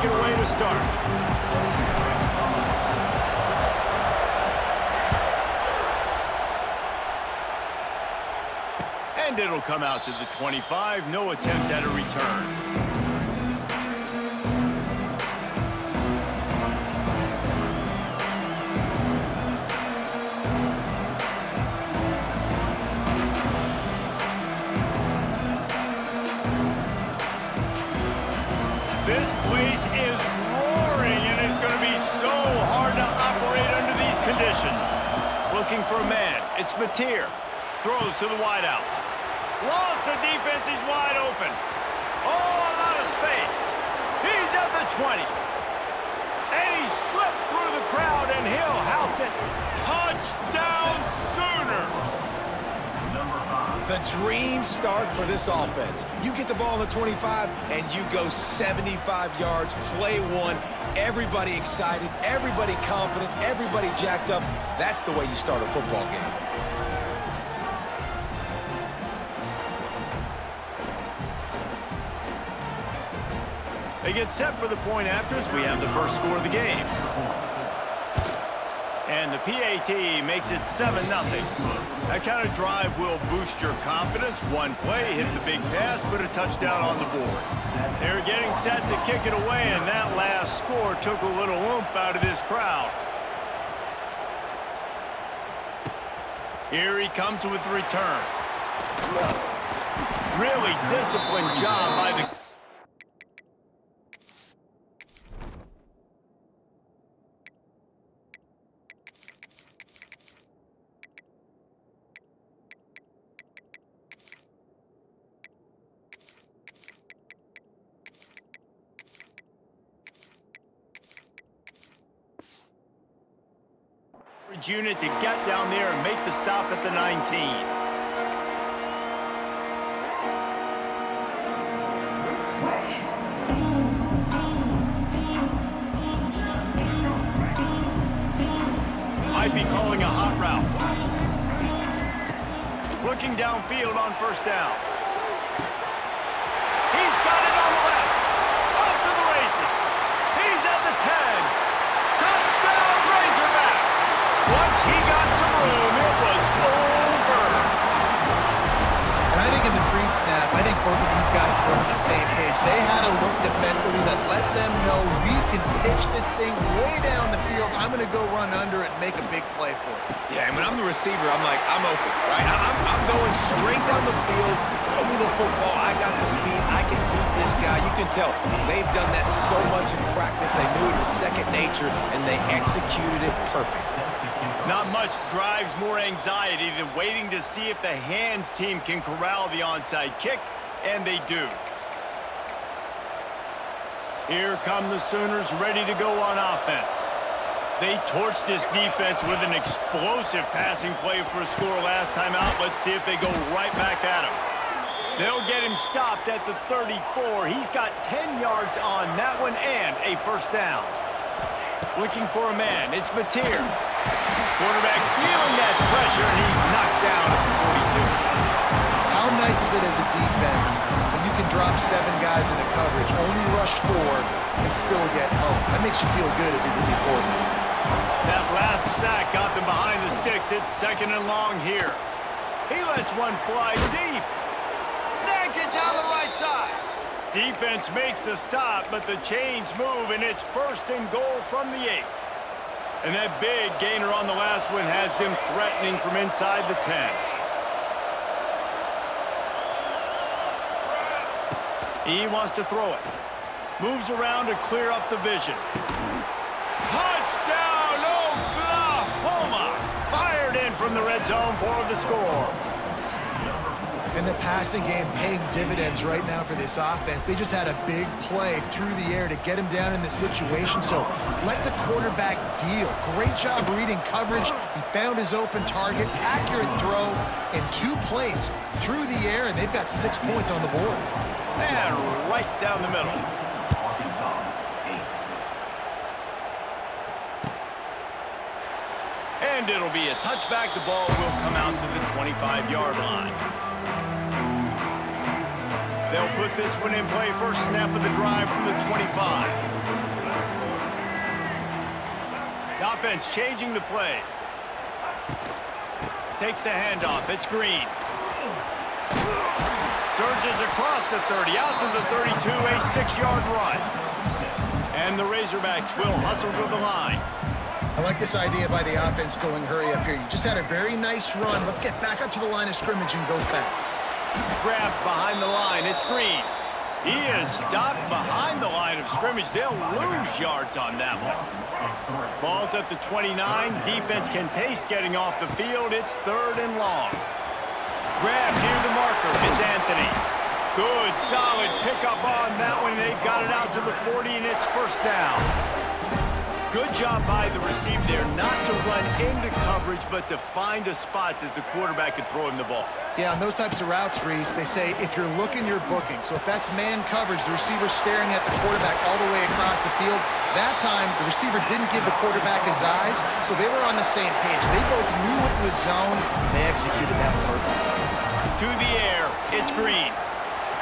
it away to start. And it'll come out to the 25. No attempt at a return. This place is roaring, and it's going to be so hard to operate under these conditions. Looking for a man. It's Mateer. Throws to the wideout. Lost the defense. He's wide open. Oh, a lot of space. He's at the 20. And he slipped through the crowd, and he'll house it. Touchdown Sooners! The dream start for this offense. You get the ball on the 25, and you go 75 yards, play one. Everybody excited, everybody confident, everybody jacked up. That's the way you start a football game. They get set for the point after as we have the first score of the game. And the PAT makes it 7-0. That kind of drive will boost your confidence. One play, hit the big pass, put a touchdown on the board. They're getting set to kick it away, and that last score took a little oomph out of this crowd. Here he comes with the return. Really disciplined job by the... unit to get down there and make the stop at the 19. Might be calling a hot route. Looking downfield on first down. He's got it on the left. Off to the races. He's at the 10. Touchdown Razorbacks. Once he got some room, it was over. And I think in the pre-snap, I think both of these guys were on the same page. They had a look defensively that let them know we can pitch this thing way down the field. I'm going to go run under it and make a big play for it. Yeah, and when I'm the receiver, I'm like, I'm open, right? I'm going straight down the field. Throw me the football. I got the speed. I can beat this guy. You can tell they've done that so much in practice. They knew it was second nature, and they executed it perfectly. Not much drives more anxiety than waiting to see if the hands team can corral the onside kick, and they do. Here come the Sooners ready to go on offense. They torched this defense with an explosive passing play for a score last time out. Let's see if they go right back at him. They'll get him stopped at the 34. He's got 10 yards on that one and a first down. Looking for a man. It's Mateer. Quarterback feeling that pressure, and he's knocked down at the 42. How nice is it as a defense when you can drop 7 guys into coverage, only rush 4, and still get home? That makes you feel good if you're the D coordinator. That last sack got them behind the sticks. It's 2nd and long here. He lets one fly deep. Snags it down the right side. Defense makes a stop, but the chains move, and it's 1st and goal from the 8. And that big gainer on the last one has them threatening from inside the 10. He wants to throw it. Moves around to clear up the vision. Touchdown, Oklahoma! Fired in from the red zone for the score. And the passing game paying dividends right now for this offense. They just had a big play through the air to get him down in this situation. So let the quarterback deal. Great job reading coverage. He found his open target, accurate throw, and 2 plays through the air, and they've got 6 points on the board. And right down the middle. And it'll be a touchback. The ball will come out to the 25-yard line. They'll put this one in play. First snap of the drive from the 25. offense changing the play. Takes the handoff. It's Green. Surges across the 30, out to the 32, a 6-yard run. And the Razorbacks will hustle to the line. I like this idea by the offense going hurry up here. You just had a very nice run. Let's get back up to the line of scrimmage and go fast. Grabbed behind the line. It's Green. He is stopped behind the line of scrimmage. They'll lose yards on that one. Ball's at the 29. Defense can taste getting off the field. It's 3rd and long. Grabbed near the marker. It's Anthony. Good, solid pickup on that one. They've got it out to the 40, and it's 1st down. Good job by the receiver there, not to run into coverage, but to find a spot that the quarterback could throw him the ball. Yeah, on those types of routes, Reese, they say if you're looking, you're booking. So if that's man coverage, the receiver's staring at the quarterback all the way across the field. That time, the receiver didn't give the quarterback his eyes, so they were on the same page. They both knew it was zone. They executed that perfectly. To the air, it's Green.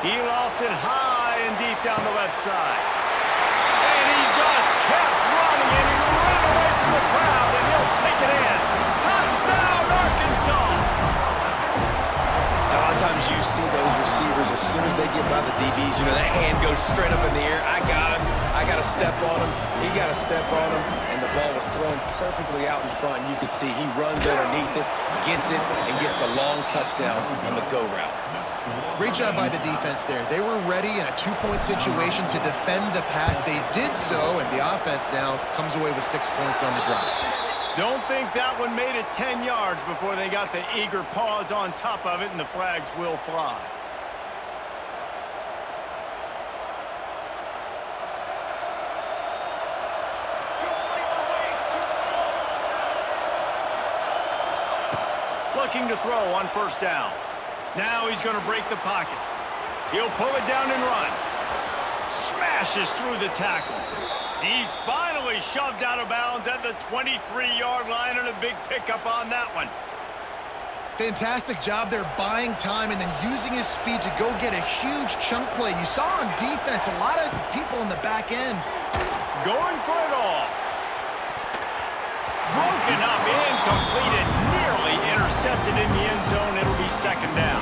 He lost it high and deep down the left side. And he just kept running, and he ran away from the crowd, and he'll take it in. Touchdown, Arkansas! A lot of times you see those receivers, as soon as they get by the DBs, you know, that hand goes straight up in the air. I got him. I got to step on him. He got to step on him. And the ball was thrown perfectly out in front. And you can see he runs underneath it, gets it, and gets the long touchdown on the go route. Great job by the defense there. They were ready in a 2-point situation to defend the pass. They did so, and the offense now comes away with 6 points on the drive. Don't think that one made it 10 yards before they got the eager paws on top of it, and the flags will fly. Looking to throw on 1st down. Now he's going to break the pocket. He'll pull it down and run. Smashes through the tackle. He's finally shoved out of bounds at the 23-yard line, and a big pickup on that one. Fantastic job there buying time and then using his speed to go get a huge chunk play. You saw on defense a lot of people in the back end. Going for it all. Broken up, incomplete, and nearly intercepted in the end zone. It'll be 2nd down.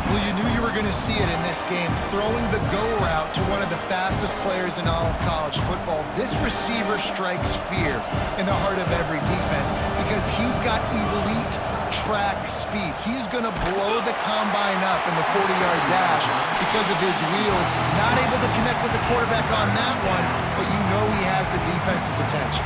Well, you knew you were going to see it in this game, throwing the go route to one of the fastest players in all of college football. This receiver strikes fear in the heart of every defense because he's got elite track speed. He's going to blow the combine up in the 40-yard dash because of his wheels. Not able to connect with the quarterback on that one, but you know he has the defense's attention.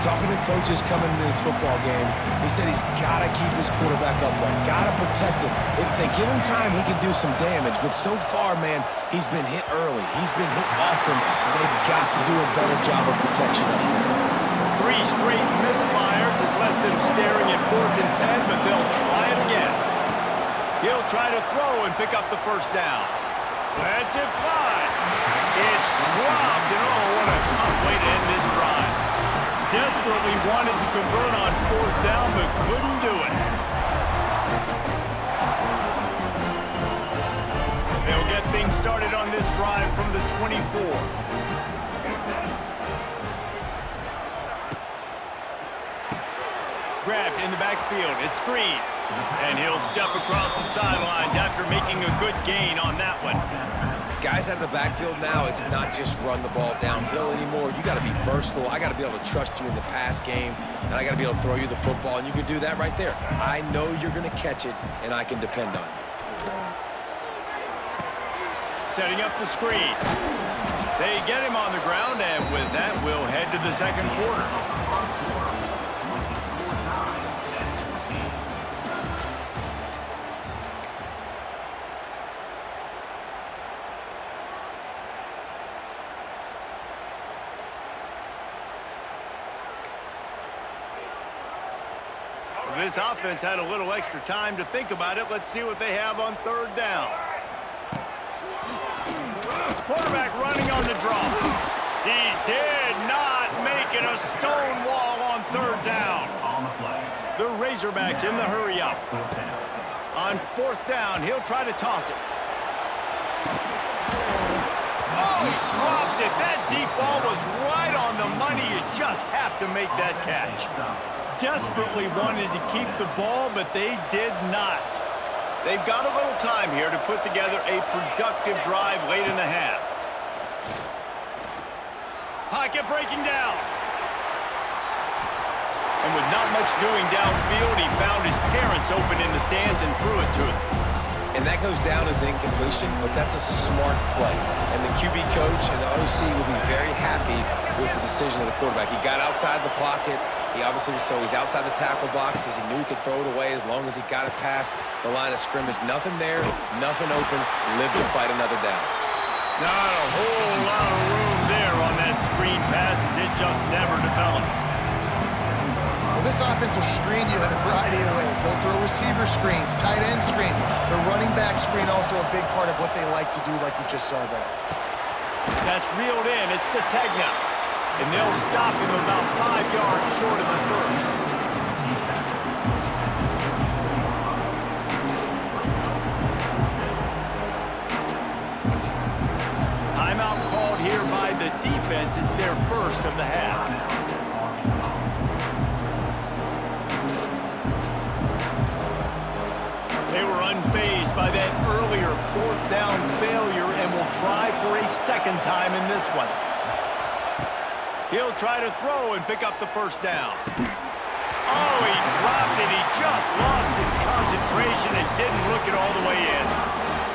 Talking to coaches coming into this football game, he said he's got to keep his quarterback upright, got to protect him. If they give him time, he can do some damage. But so far, man, he's been hit early. He's been hit often. They've got to do a better job of protection up front. 3 straight misfires has left them staring at 4th and 10, but they'll try it again. He'll try to throw and pick up the 1st down. Let's it fly. It's dropped, and oh, what a tough way to end this drive. Desperately wanted to convert on 4th down, but couldn't do it. They'll get things started on this drive from the 24. Grabbed in the backfield. It's Green. And he'll step across the sidelines after making a good gain on that one. Guys out of the backfield now, it's not just run the ball downhill anymore. You got to be versatile. I got to be able to trust you in the pass game, and I got to be able to throw you the football, and you can do that right there. I know you're going to catch it, and I can depend on you. Setting up the screen. They get him on the ground, and with that, we'll head to the 2nd quarter. This offense had a little extra time to think about it. Let's see what they have on 3rd down. Quarterback running on the draw. He did not make it a stone wall on 3rd down. The Razorbacks in the hurry up. On 4th down, he'll try to toss it. Oh, he dropped it. That deep ball was right on the money. It just have to make that catch. Desperately wanted to keep the ball, but they did not. They've got a little time here to put together a productive drive late in the half. Pocket breaking down. And with not much doing downfield, he found his parents open in the stands and threw it to them. And that goes down as an incompletion, but that's a smart play. And the QB coach and the OC will be very happy with the decision of the quarterback. He got outside the pocket. He obviously was he's outside the tackle boxes. He knew he could throw it away as long as he got it past the line of scrimmage. Nothing there, nothing open. Live to fight another down. Not a whole lot of room there on that screen pass as it just never developed. Well, this offense will screen you in a variety of ways. They'll throw receiver screens, tight end screens. The running back screen also a big part of what they like to do, like you just saw there. That's reeled in. It's Sategna. And they'll stop him about 5 yards short of the first. Timeout called here by the defense. It's their first of the half. They were unfazed by that earlier fourth down failure and will try for a second time in this one. He'll try to throw and pick up the first down. Oh, he dropped it. He just lost his concentration and didn't look it all the way in.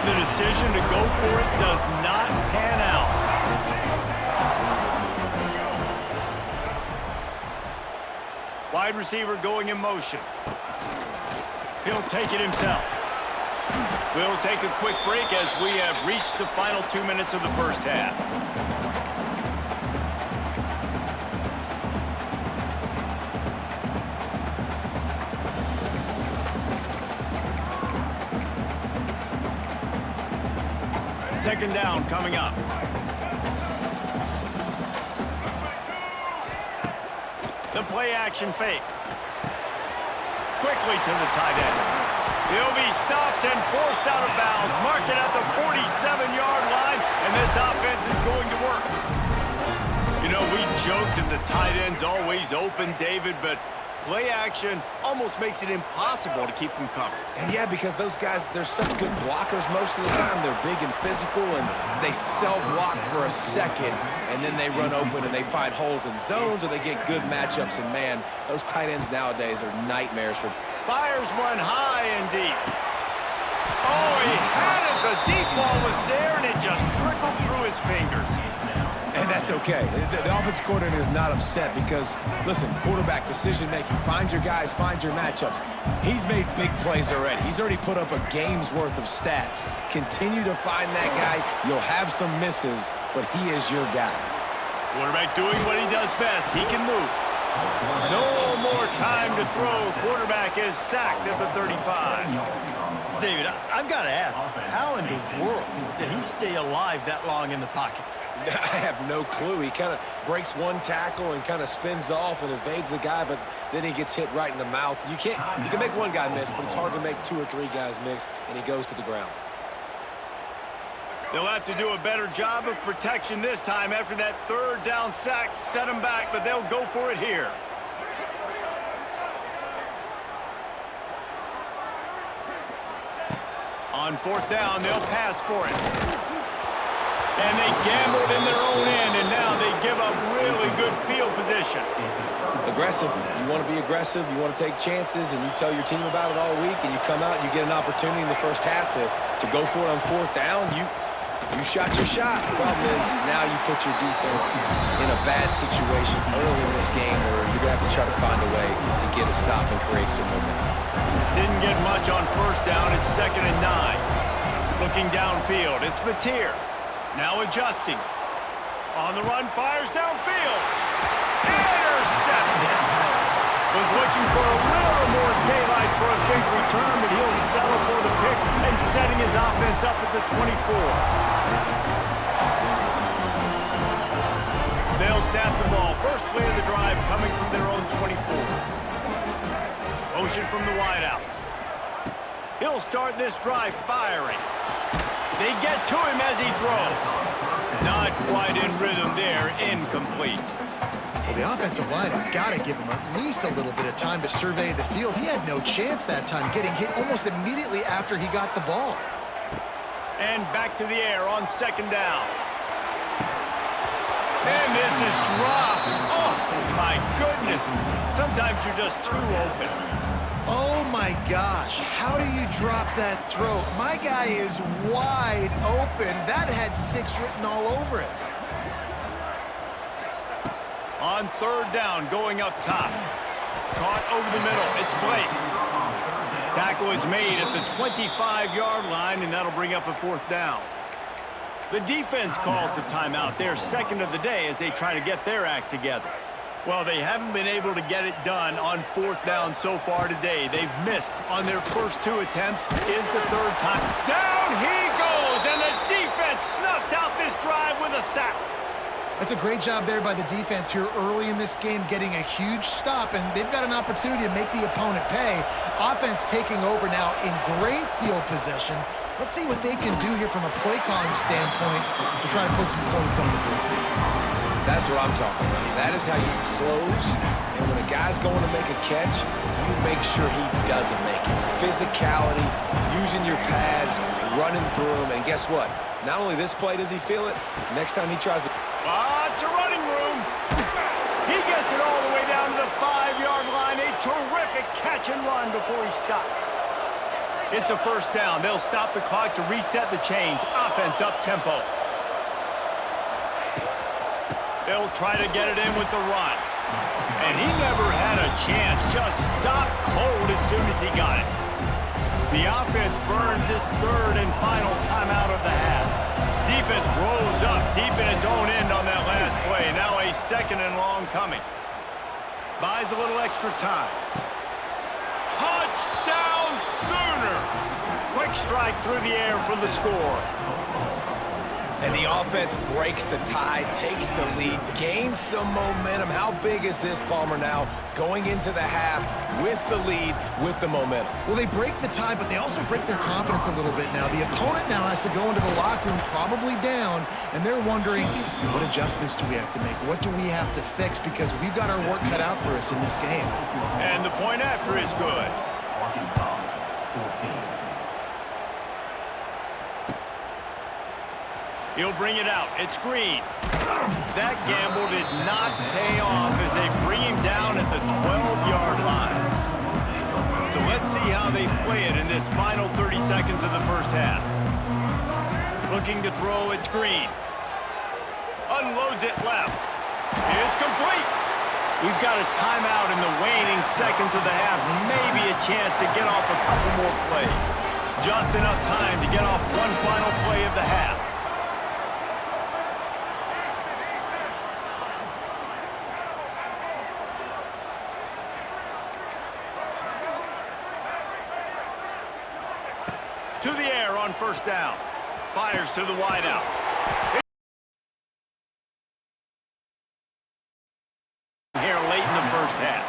The decision to go for it does not pan out. Wide receiver going in motion. He'll take it himself. We'll take a quick break as we have reached the final 2 minutes of the first half. Second down coming up. The play action fake. Quickly to the tight end. He'll be stopped and forced out of bounds. Mark it at the 47-yard line, and this offense is going to work. You know, we joked that the tight end's always open, David, but play action almost makes it impossible to keep them covered. And yeah, because those guys, they're such good blockers most of the time. They're big and physical, and they cell-block for a second, and then they run open and they find holes in zones, or they get good matchups. And, man, those tight ends nowadays are nightmares for... Fires one high and deep. Oh, he had it. The deep ball was there, and it just trickled through his fingers. And that's okay. The offensive coordinator is not upset because, listen, quarterback decision-making, find your guys, find your matchups. He's made big plays already. He's already put up a game's worth of stats. Continue to find that guy. You'll have some misses, but he is your guy. Quarterback doing what he does best. He can move. No more time to throw. Quarterback is sacked at the 35. David, I've got to ask, how in the world did he stay alive that long in the pocket? I have no clue. He kind of breaks one tackle and kind of spins off and evades the guy, but then he gets hit right in the mouth. You can make one guy miss, but it's hard to make 2 or 3 guys miss, and he goes to the ground. They'll have to do a better job of protection this time after that third down sack set him back, but they'll go for it here. On fourth down, they'll pass for it. And they gambled in their own end, and now they give up really good field position. Aggressive. You want to be aggressive. You want to take chances, and you tell your team about it all week, and you come out and you get an opportunity in the first half to go for it on fourth down. You shot your shot. The problem is now you put your defense in a bad situation early in this game where you're going to have to try to find a way to get a stop and create some momentum. Didn't get much on first down. It's 2nd and 9. Looking downfield, it's Mateer. Now adjusting. On the run, fires downfield. Intercepted. Was looking for a little more daylight for a big return, but he'll settle for the pick and setting his offense up at the 24. They'll snap the ball. First play of the drive coming from their own 24. Motion from the wideout. He'll start this drive firing. They get to him as he throws. Not quite in rhythm there, incomplete. Well, The offensive line has got to give him at least a little bit of time to survey the field. He had no chance that time, getting hit almost immediately after he got the ball. And back to the air on second down. And this is dropped. Oh, my goodness. Sometimes you're just too open. Oh, my gosh. How do you drop that throw? My guy is wide open. That had 6 written all over it. On third down, going up top. Caught over the middle. It's Blake. Tackle is made at the 25-yard line, and that'll bring up a 4th down. The defense calls the timeout. They're second of the day as they try to get their act together. Well, they haven't been able to get it done on 4th down so far today. They've missed on their first 2 attempts. Is the 3rd time. Down he goes, and the defense snuffs out this drive with a sack. That's a great job there by the defense here early in this game, getting a huge stop, and they've got an opportunity to make the opponent pay. Offense taking over now in great field possession. Let's see what they can do here from a play calling standpoint to try to put some points on the board. That's what I'm talking about. That is how you close, and when a guy's going to make a catch, you make sure he doesn't make it. Physicality, using your pads, running through them, and guess what? Not only this play does he feel it, next time he tries to... Lots of running room. He gets it all the way down to the 5-yard line. A terrific catch and run before he stopped. It's a 1st down. They'll stop the clock to reset the chains. Offense up tempo. They'll try to get it in with the run. And he never had a chance. Just stopped cold as soon as he got it. The offense burns its 3rd and final timeout of the half. Defense rolls up deep in its own end on that last play. Now a 2nd and long coming. Buys a little extra time. Touchdown Sooners! Quick strike through the air for the score. And the offense breaks the tie, takes the lead, gains some momentum. How big is this, Palmer, now going into the half with the lead, with the momentum? Well, they break the tie, but they also break their confidence a little bit now. The opponent now has to go into the locker room probably down, and they're wondering, what adjustments do we have to make? What do we have to fix? Because we've got our work cut out for us in this game. And the point after is good. He'll bring it out. It's Green. That gamble did not pay off as they bring him down at the 12-yard line. So let's see how they play it in this final 30 seconds of the 1st half. Looking to throw, it's Green. Unloads it left. It's complete. We've got a timeout in the waning seconds of the half. Maybe a chance to get off a couple more plays. Just enough time to get off one final play of the half. To the air on 1st down. Fires to the wideout. Here late in the 1st half.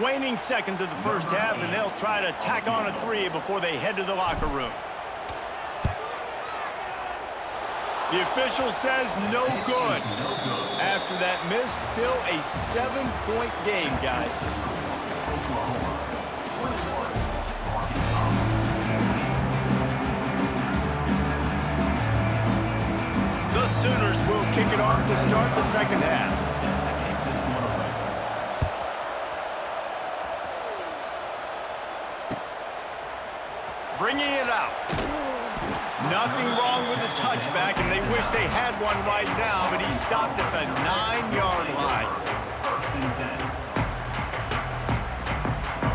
Waning seconds of the 1st half, and they'll try to tack on a 3 before they head to the locker room. The official says no good. After that miss, still a 7-point game, guys. The Sooners will kick it off to start the 2nd half. Bringing it out. Nothing wrong with the touchback, and they wish they had one right now, but he stopped at the 9-yard line.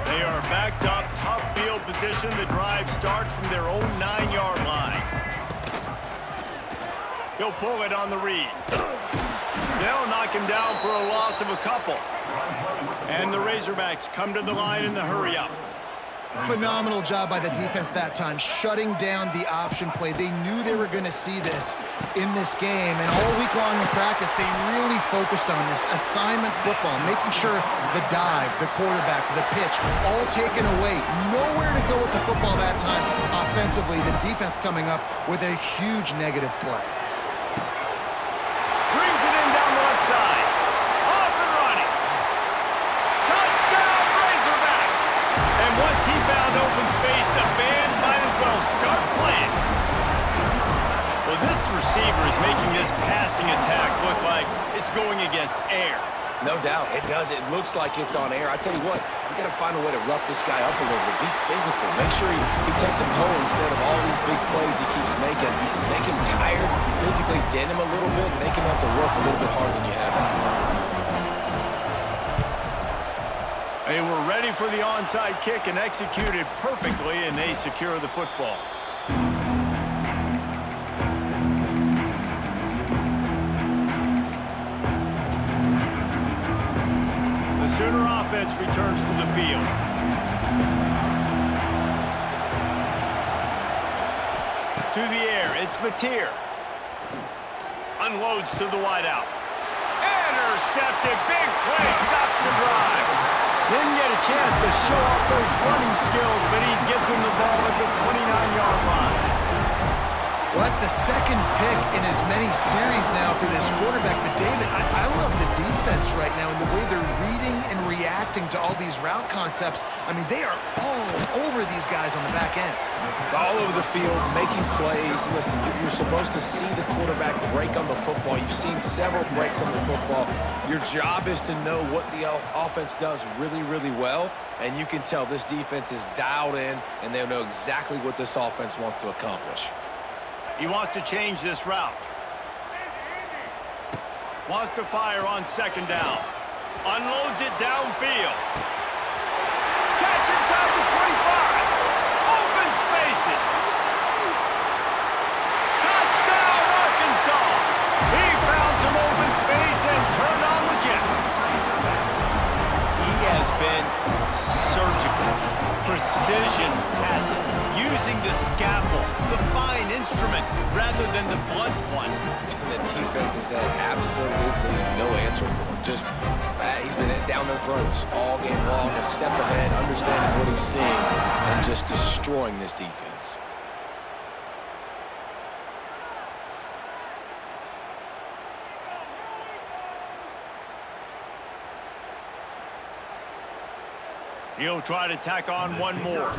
They are backed up, tough field position. The drive starts from their own 9-yard line. He'll pull it on the read. They'll knock him down for a loss of a couple. And the Razorbacks come to the line in the hurry-up. Phenomenal job by the defense that time, shutting down the option play. They knew they were going to see this in this game, and all week long in practice, they really focused on this assignment football, making sure the dive, the quarterback, the pitch, all taken away. Nowhere to go with the football that time offensively. The defense coming up with a huge negative play. Brings receiver is making this passing attack look like it's going against air. No doubt, it does. It looks like it's on air. I tell you what, we got to find a way to rough this guy up a little bit. Be physical. Make sure he takes some toll instead of all these big plays he keeps making. Make him tired, physically dent him a little bit, make him have to work a little bit harder than you have now. They were ready for the onside kick and executed perfectly, and they secure the football. The Sooner offense returns to the field. To the air, it's Mateer. Unloads to the wideout. Intercepted, big play, stops the drive. Didn't get a chance to show off those running skills, but he gives him the ball at the 29-yard line. Well, that's the second pick in as many series now for this quarterback. But, David, I love the defense right now and the way they're reading and reacting to all these route concepts. I mean, they are all over these guys on the back end. All over the field, making plays. Listen, you're supposed to see the quarterback break on the football. You've seen several breaks on the football. Your job is to know what the offense does really, really well, and you can tell this defense is dialed in, and they know exactly what this offense wants to accomplish. He wants to change this route. Wants to fire on second down. Unloads it downfield. Catch inside the 25. Open spaces. Touchdown, Arkansas. He found some open space and turned on the Jets. He has been surgical. Precision passes. Using the scalpel, the fine instrument, rather than the blunt one. And the defense has had absolutely no answer for him. Just, he's been down their throats all game long, a step ahead, understanding what he's seeing, and just destroying this defense. He'll try to tack on one more.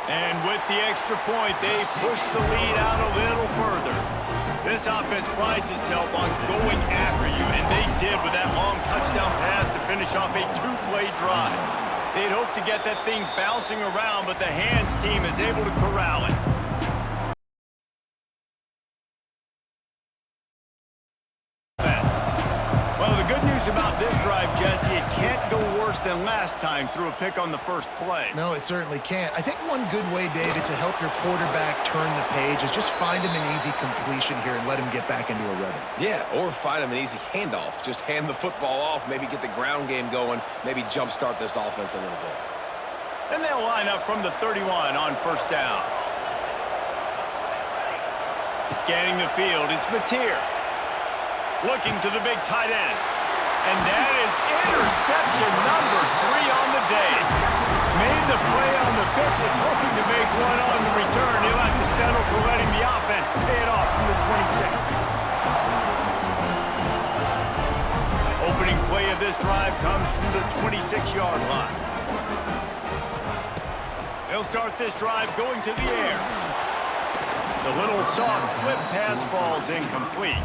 And with the extra point, they push the lead out a little further. This offense prides itself on going after you, and they did with that long touchdown pass to finish off a two-play drive. They'd hoped to get that thing bouncing around, but the hands team is able to corral it. Well, the good news about this drive, Jesse, it can't go worse than last time through a pick on the first play. No, it certainly can't. I think one good way, David, to help your quarterback turn the page is just find him an easy completion here and let him get back into a rhythm. Yeah, or find him an easy handoff. Just hand the football off, maybe get the ground game going, maybe jumpstart this offense a little bit. And they'll line up from the 31 on first down. Scanning the field, it's Mateer. Looking to the big tight end. And that is interception number 3 on the day. Made the play on the pick, was hoping to make one on the return. He'll have to settle for letting the offense pay it off from the 26. Opening play of this drive comes from the 26-yard line. They'll start this drive going to the air. The little soft flip pass falls incomplete.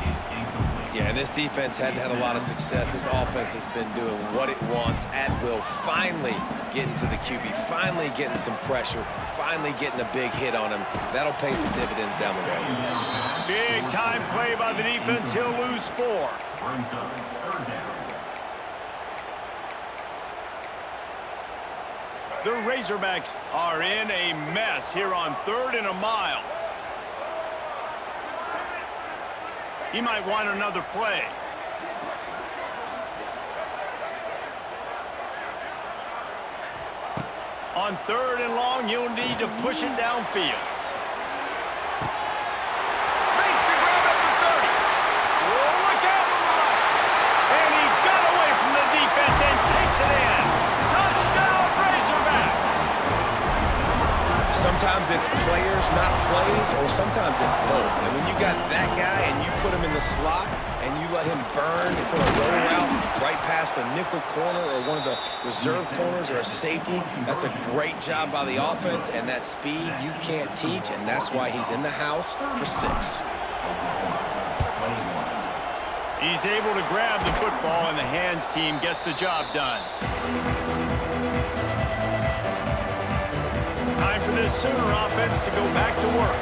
Yeah, and this defense hadn't had a lot of success. This offense has been doing what it wants at will. Finally getting to the QB, finally getting some pressure, finally getting a big hit on him. That'll pay some dividends down the road. Big time play by the defense. He'll lose 4. The Razorbacks are in a mess here on 3rd and a mile. He might want another play. On 3rd and long, you'll need to push it downfield. Makes the grab at the 30. Oh, look out on the right. And he got away from the defense and takes it in. Touchdown, Razorbacks. Sometimes sometimes it's players, not plays, or sometimes it's both. And when you got that guy and you put him in the slot and you let him burn for a roll route right past a nickel corner or one of the reserve corners or a safety, that's a great job by the offense, and that speed you can't teach, and that's why he's in the house for 6. He's able to grab the football, and the hands team gets the job done. Time for this Sooner offense to go back to work.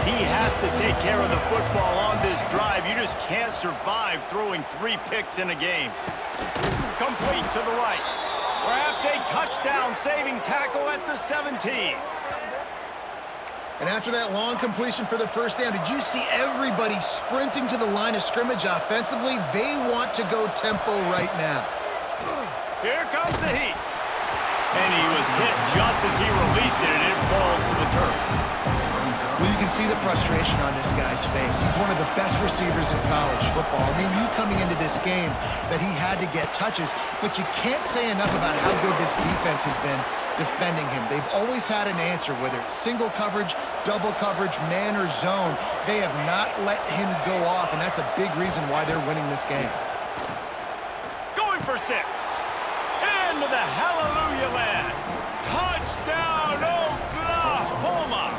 He has to take care of the football on this drive. You just can't survive throwing 3 picks in a game. Complete to the right. Perhaps a touchdown-saving tackle at the 17. And after that long completion for the first down, did you see everybody sprinting to the line of scrimmage offensively? They want to go tempo right now. Here comes the heat. And he was hit just as he released it, and it falls to the turf. Well, you can see the frustration on this guy's face. He's one of the best receivers in college football. I mean, you coming into this game that he had to get touches, but you can't say enough about how good this defense has been defending him. They've always had an answer, whether it's single coverage, double coverage, man or zone. They have not let him go off, and that's a big reason why they're winning this game. Going for 6. Into the hallelujah land. Touchdown, Oklahoma.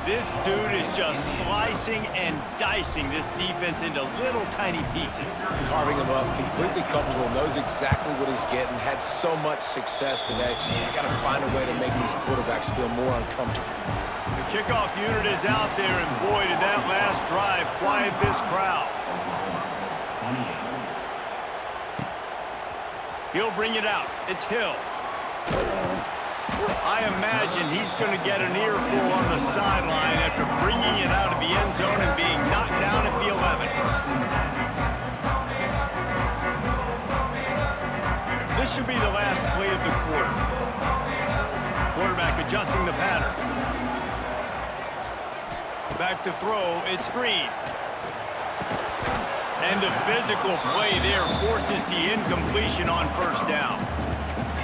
This dude is just slicing and dicing this defense into little tiny pieces. Carving him up, completely comfortable, knows exactly what he's getting, had so much success today. You got to find a way to make these quarterbacks feel more uncomfortable. The kickoff unit is out there, and boy, did that last drive quiet this crowd. He'll bring it out. It's Hill. I imagine he's going to get an earful on the sideline after bringing it out of the end zone and being knocked down at the 11. This should be the last play of the quarter. Quarterback adjusting the pattern. Back to throw. It's Green. And the physical play there forces the incompletion on first down.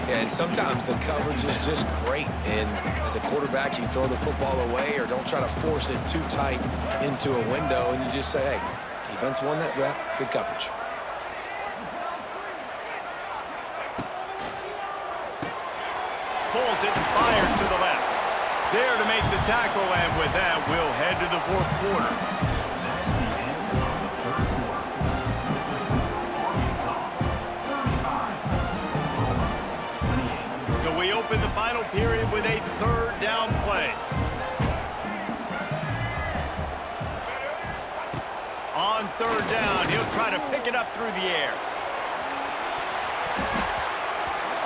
Yeah, and sometimes the coverage is just great. And as a quarterback, you throw the football away or don't try to force it too tight into a window, and you just say, hey, defense won that rep, good coverage. Pulls it and fires to the left. There to make the tackle, and with that, we'll head to the fourth quarter. So we open the final period with a 3rd down play. On 3rd down, he'll try to pick it up through the air.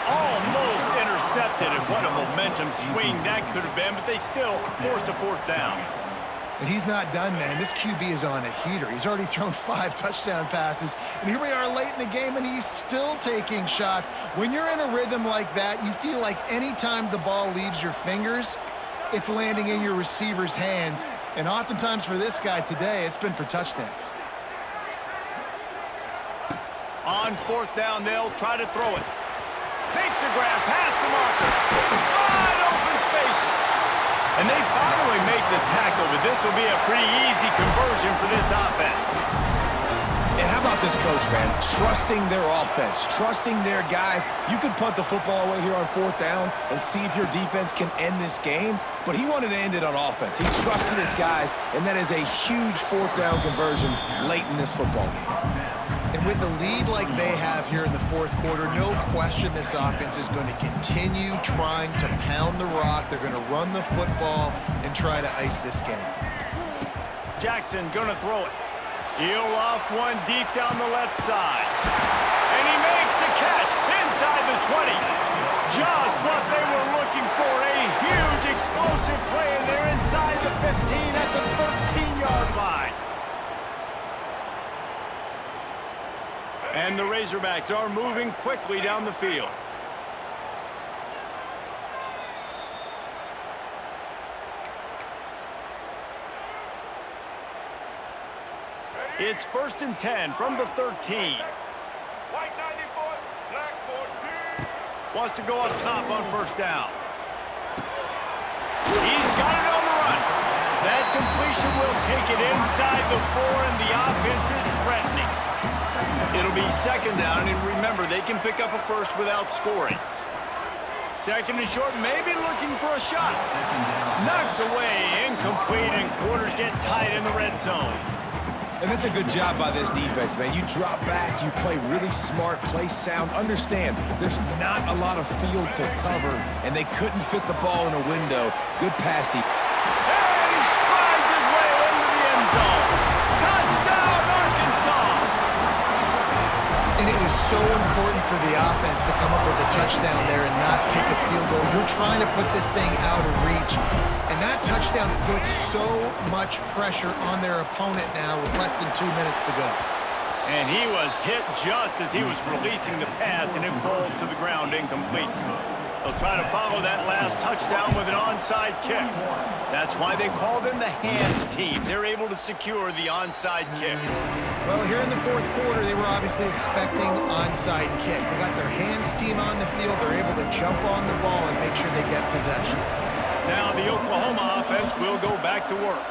Almost intercepted, and what a momentum swing that could have been, but they still force a 4th down. And he's not done, man. This QB is on a heater. He's already thrown 5 touchdown passes, and here we are late in the game, and he's still taking shots. When you're in a rhythm like that, you feel like any time the ball leaves your fingers, it's landing in your receiver's hands. And oftentimes for this guy today, it's been for touchdowns. On 4th down, they'll try to throw it. Makes the grab past the marker. Wide open spaces. And they finally make the tackle, but this will be a pretty easy conversion for this offense. And how about this coach, man? Trusting their offense, trusting their guys. You could punt the football away here on 4th down and see if your defense can end this game, but he wanted to end it on offense. He trusted his guys, and that is a huge 4th down conversion late in this football game. And with a lead like they have here in the 4th quarter, no question this offense is going to continue trying to pound the rock. They're going to run the football and try to ice this game. Jackson going to throw it. He'll loft one deep down the left side. And he makes the catch inside the 20. Just what they were looking for, a huge explosive play, and they're inside the 15 at the 13-yard line. And the Razorbacks are moving quickly down the field. It's 1st and 10 from the 13. White 94, black 14. Wants to go up top on 1st down. completion will take it inside the 4, and the offense is threatening. It'll be second down, and remember, they can pick up a first without scoring. Second and short, maybe looking for a shot. Knocked away, incomplete, and quarters get tight in the red zone. And that's a good job by this defense, man. You drop back, you play really smart, play sound. Understand, there's not a lot of field to cover, and they couldn't fit the ball in a window. Good pass deep. And he strides his way into the end zone. Touchdown, Arkansas! And it was so important for the offense to come up with a touchdown there and not kick a field goal. You're trying to put this thing out of reach. And that touchdown puts so much pressure on their opponent now with less than 2 minutes to go. And he was hit just as he was releasing the pass, and it falls to the ground incomplete. They'll try to follow that last touchdown with an onside kick. That's why they call them the hands team. They're able to secure the onside kick. Well, here in the fourth quarter, they were obviously expecting onside kick. They got their hands team on the field. They're able to jump on the ball and make sure they get possession. Now the Oklahoma offense will go back to work.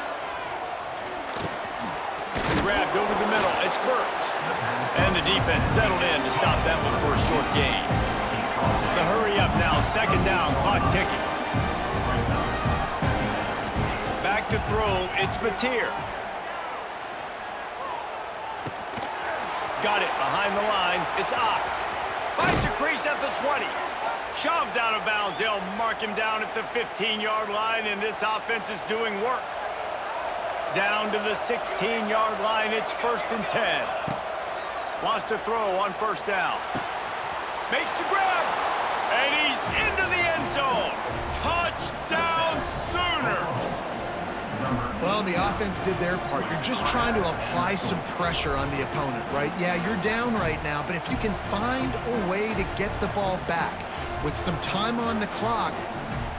Grabbed over the middle. It's Burks. And the defense settled in to stop that one for a short gain. The hurry up now. Second down. Clock ticking. Back to throw. It's Mateer. Got it behind the line. It's Ock. Finds a crease at the 20. Shoved out of bounds. They'll mark him down at the 15-yard line, and this offense is doing work. Down to the 16-yard line. It's 1st and 10. Wants to throw on first down. Makes the grab, and he's into the end zone. Touchdown, Sooners! Well, the offense did their part. You're just trying to apply some pressure on the opponent, right? Yeah, you're down right now, but if you can find a way to get the ball back with some time on the clock,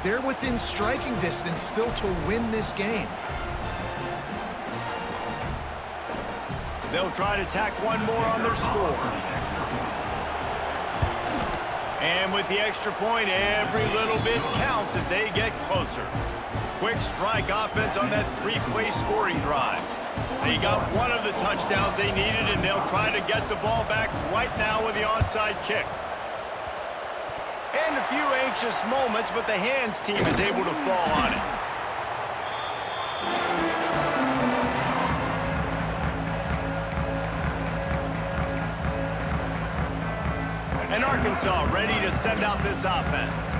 they're within striking distance still to win this game. They'll try to tack one more on their score. And with the extra point, every little bit counts as they get closer. Quick strike offense on that 3-play scoring drive. They got one of the touchdowns they needed, and they'll try to get the ball back right now with the onside kick. And a few anxious moments, but the hands team is able to fall on it. And Arkansas ready to send out this offense.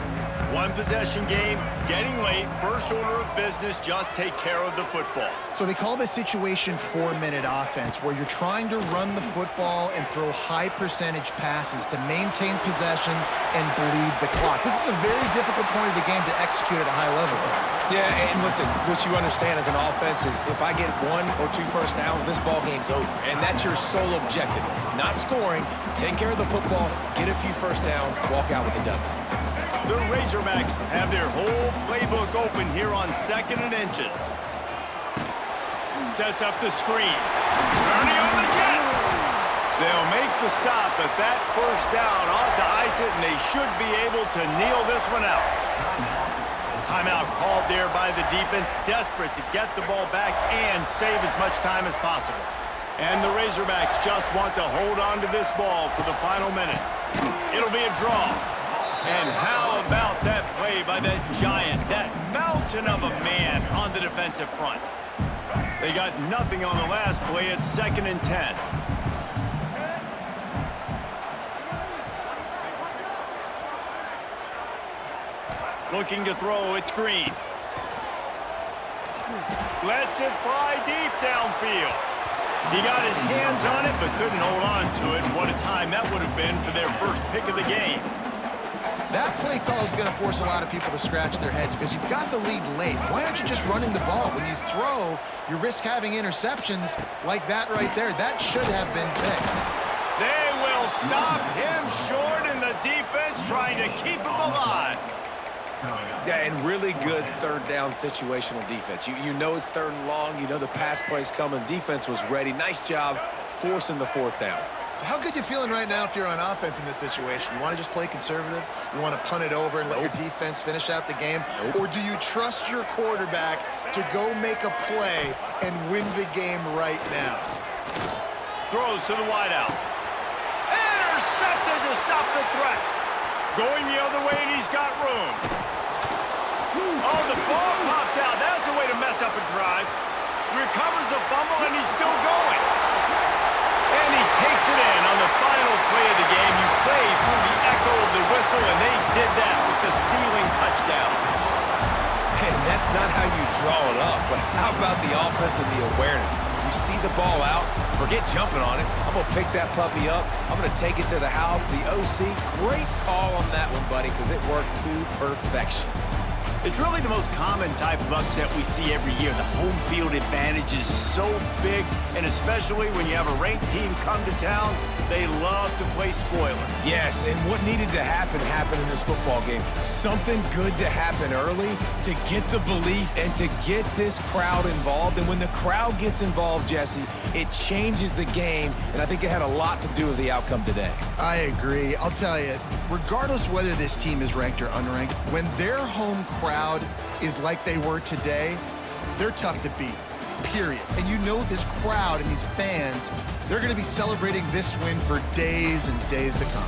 One possession game, getting late, first order of business, just take care of the football. So they call this situation 4-minute offense, where you're trying to run the football and throw high percentage passes to maintain possession and bleed the clock. This is a very difficult point of the game to execute at a high level. Yeah, and listen, what you understand as an offense is if I get 1 or 2 first downs, this ball game's over. And that's your sole objective. Not scoring, take care of the football, get a few first downs, walk out with a W. The Razorbacks have their whole playbook open here on 2nd and inches. Sets up the screen. Turning on the Jets. They'll make the stop, but that first down ought to ice it, and they should be able to kneel this one out. Timeout called there by the defense, desperate to get the ball back and save as much time as possible. And the Razorbacks just want to hold on to this ball for the final minute. It'll be a draw. And how about that play by that giant, that mountain of a man on the defensive front? They got nothing on the last play. It's 2nd and 10. Looking to throw, it's Green. Lets it fly deep downfield. He got his hands on it, but couldn't hold on to it. What a time that would have been for their first pick of the game. That play call is going to force a lot of people to scratch their heads because you've got the lead late. Why aren't you just running the ball? When you throw, you risk having interceptions like that right there. That should have been picked. They will stop him short, and the defense trying to keep him alive. Yeah, and really good third down situational defense. You know it's third and long. You know the pass play's coming. Defense was ready. Nice job forcing the fourth down. So how good you feeling right now if you're on offense in this situation? You want to just play conservative? You want to punt it over and let your defense finish out the game? Or do you trust your quarterback to go make a play and win the game right now? Throws to the wideout. Intercepted to stop the threat. Going the other way, and he's got room. Oh, the ball popped out. That's a way to mess up a drive. Recovers the fumble, and he's still going. And he takes it in on the final play of the game. You play through the echo of the whistle, and they did that with the ceiling touchdown. And that's not how you draw it up, but how about the offense and the awareness? You see the ball out, forget jumping on it. I'm going to pick that puppy up. I'm going to take it to the house. The OC, great call on that one, buddy, because it worked to perfection. It's really the most common type of upset we see every year. The home field advantage is so big, and especially when you have a ranked team come to town, they love to play spoiler. Yes, and what needed to happen happened in this football game. Something good to happen early to get the belief and to get this crowd involved. And when the crowd gets involved, Jesse, it changes the game, and I think it had a lot to do with the outcome today. I agree. I'll tell you, regardless whether this team is ranked or unranked, when their home crowd is like they were today, they're tough to beat, period. And you know this crowd and these fans, they're going to be celebrating this win for days and days to come.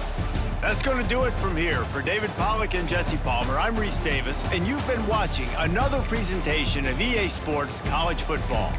That's going to do it from here. For David Pollack and Jesse Palmer, I'm Reese Davis, and you've been watching another presentation of EA Sports College Football.